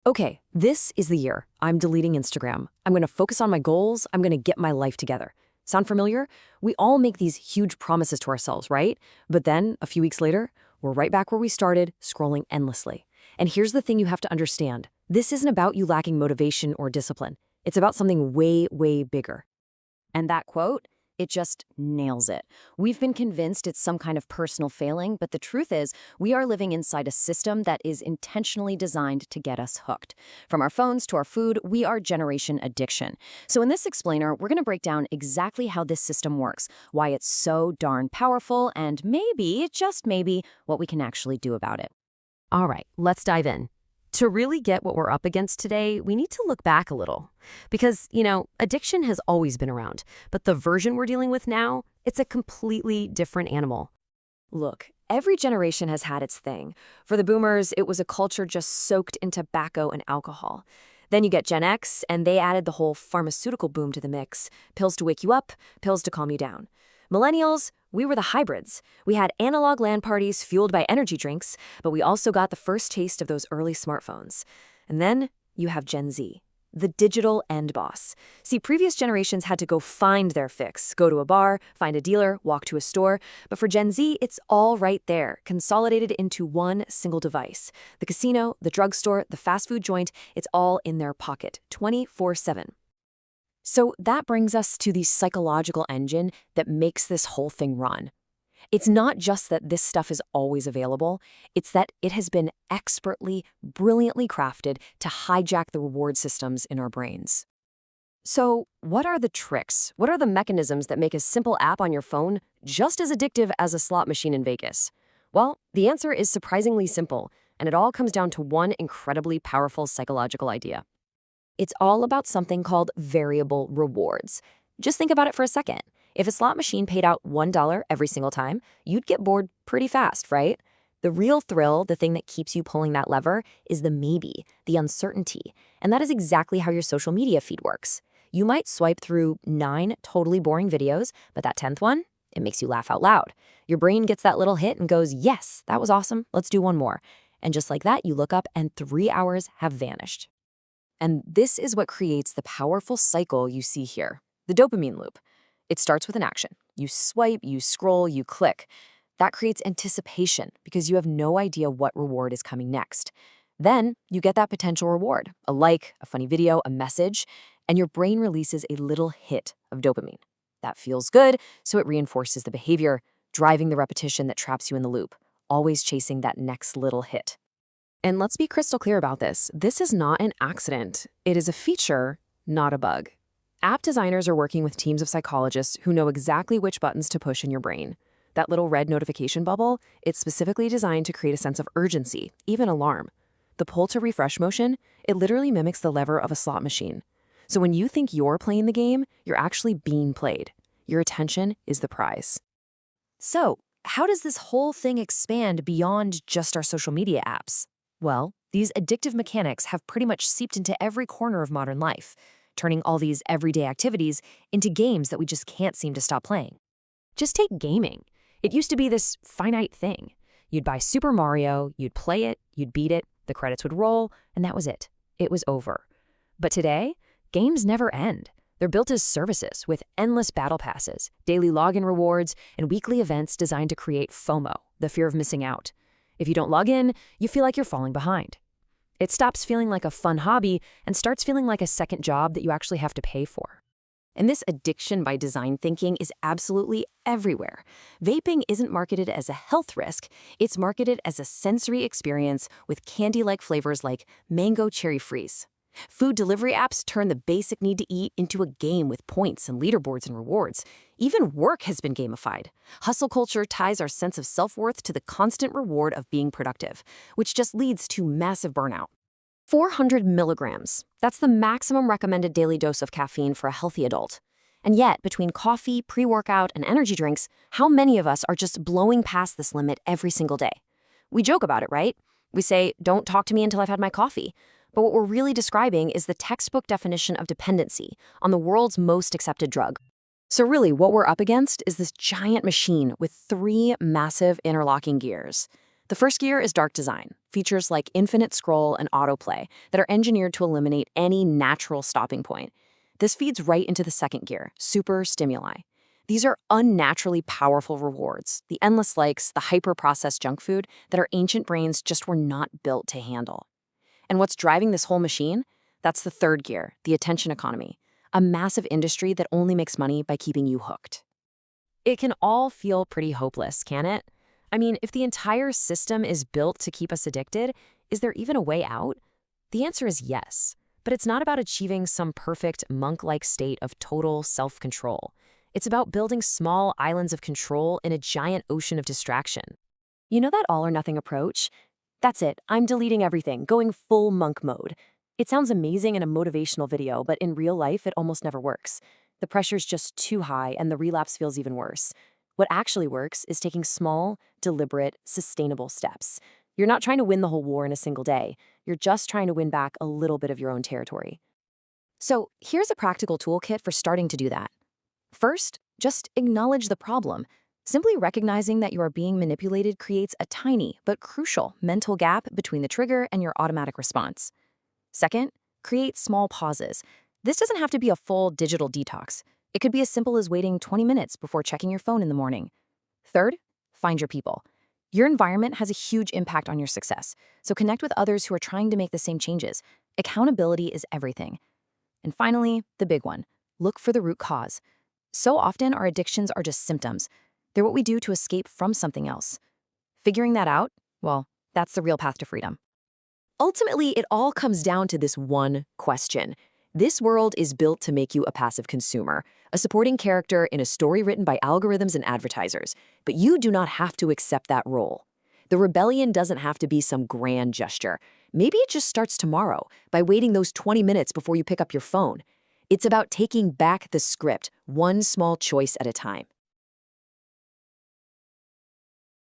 Okay, this is the year. I'm deleting Instagram. I'm going to focus on my goals. I'm going to get my life together. Sound familiar? We all make these huge promises to ourselves, right? But then, a few weeks later, we're right back where we started, scrolling endlessly. And here's the thing you have to understand. This isn't about you lacking motivation or discipline. It's about something way, way bigger. And that quote, it just nails it. We've been convinced it's some kind of personal failing, but the truth is, we are living inside a system that is intentionally designed to get us hooked. From our phones to our food, we are generation addiction. So in this explainer, we're going to break down exactly how this system works, why it's so darn powerful, and maybe, just maybe, what we can actually do about it. All right, let's dive in. To really get what we're up against today, we need to look back a little. Because, addiction has always been around, but the version we're dealing with now, it's a completely different animal. Look, every generation has had its thing. For the boomers, it was a culture just soaked in tobacco and alcohol. Then you get Gen X, and they added the whole pharmaceutical boom to the mix. Pills to wake you up, pills to calm you down. Millennials, we were the hybrids. We had analog LAN parties fueled by energy drinks, but we also got the first taste of those early smartphones. And then you have Gen Z, the digital end boss. See, previous generations had to go find their fix, go to a bar, find a dealer, walk to a store. But for Gen Z, it's all right there, consolidated into one single device. The casino, the drugstore, the fast food joint, it's all in their pocket, 24/7. So that brings us to the psychological engine that makes this whole thing run. It's not just that this stuff is always available, it's that it has been expertly, brilliantly crafted to hijack the reward systems in our brains. So, what are the tricks? What are the mechanisms that make a simple app on your phone just as addictive as a slot machine in Vegas? Well, the answer is surprisingly simple, and it all comes down to one incredibly powerful psychological idea. It's all about something called variable rewards. Just think about it for a second. If a slot machine paid out $1 every single time, you'd get bored pretty fast, right? The real thrill, the thing that keeps you pulling that lever, is the maybe, the uncertainty. And that is exactly how your social media feed works. You might swipe through 9 totally boring videos, but that 10th one, it makes you laugh out loud. Your brain gets that little hit and goes, yes, that was awesome, let's do one more. And just like that, you look up and 3 hours have vanished. And this is what creates the powerful cycle you see here, the dopamine loop. It starts with an action. You swipe, you scroll, you click. That creates anticipation because you have no idea what reward is coming next. Then you get that potential reward, a like, a funny video, a message, and your brain releases a little hit of dopamine. That feels good, so it reinforces the behavior, driving the repetition that traps you in the loop, always chasing that next little hit. And let's be crystal clear about this. This is not an accident. It is a feature, not a bug. App designers are working with teams of psychologists who know exactly which buttons to push in your brain. That little red notification bubble, it's specifically designed to create a sense of urgency, even alarm. The pull to refresh motion, it literally mimics the lever of a slot machine. So when you think you're playing the game, you're actually being played. Your attention is the prize. So, how does this whole thing expand beyond just our social media apps? Well, these addictive mechanics have pretty much seeped into every corner of modern life, turning all these everyday activities into games that we just can't seem to stop playing. Just take gaming. It used to be this finite thing. You'd buy Super Mario, you'd play it, you'd beat it, the credits would roll, and that was it. It was over. But today, games never end. They're built as services with endless battle passes, daily login rewards, and weekly events designed to create FOMO, the fear of missing out. If you don't log in, you feel like you're falling behind. It stops feeling like a fun hobby and starts feeling like a second job that you actually have to pay for. And this addiction by design thinking is absolutely everywhere. Vaping isn't marketed as a health risk, it's marketed as a sensory experience with candy-like flavors like mango cherry freeze. Food delivery apps turn the basic need to eat into a game with points and leaderboards and rewards. Even work has been gamified. Hustle culture ties our sense of self-worth to the constant reward of being productive, which just leads to massive burnout. 400 milligrams. That's the maximum recommended daily dose of caffeine for a healthy adult. And yet, between coffee, pre-workout, and energy drinks, how many of us are just blowing past this limit every single day? We joke about it, right? We say, don't talk to me until I've had my coffee. But what we're really describing is the textbook definition of dependency on the world's most accepted drug. So really, what we're up against is this giant machine with 3 massive interlocking gears. The first gear is dark design. features like infinite scroll and autoplay that are engineered to eliminate any natural stopping point. This feeds right into the second gear, super stimuli. These are unnaturally powerful rewards, the endless likes, the hyper-processed junk food that our ancient brains just were not built to handle. And what's driving this whole machine? That's the third gear, the attention economy, a massive industry that only makes money by keeping you hooked. It can all feel pretty hopeless, can it? I mean, if the entire system is built to keep us addicted, is there even a way out? The answer is yes, but it's not about achieving some perfect monk-like state of total self-control. It's about building small islands of control in a giant ocean of distraction. You know that all-or-nothing approach? That's it, I'm deleting everything, going full monk mode. It sounds amazing in a motivational video, but in real life, it almost never works. The pressure's just too high, and the relapse feels even worse. What actually works is taking small, deliberate, sustainable steps. You're not trying to win the whole war in a single day. You're just trying to win back a little bit of your own territory. So here's a practical toolkit for starting to do that. First, just acknowledge the problem. Simply recognizing that you are being manipulated creates a tiny but crucial mental gap between the trigger and your automatic response. Second, create small pauses. This doesn't have to be a full digital detox. It could be as simple as waiting 20 minutes before checking your phone in the morning. Third, find your people. Your environment has a huge impact on your success, so connect with others who are trying to make the same changes. Accountability is everything. And finally, the big one, look for the root cause. So often, our addictions are just symptoms. They're what we do to escape from something else. Figuring that out, well, that's the real path to freedom. Ultimately, it all comes down to this one question. This world is built to make you a passive consumer, a supporting character in a story written by algorithms and advertisers. But you do not have to accept that role. The rebellion doesn't have to be some grand gesture. Maybe it just starts tomorrow by waiting those 20 minutes before you pick up your phone. It's about taking back the script, one small choice at a time.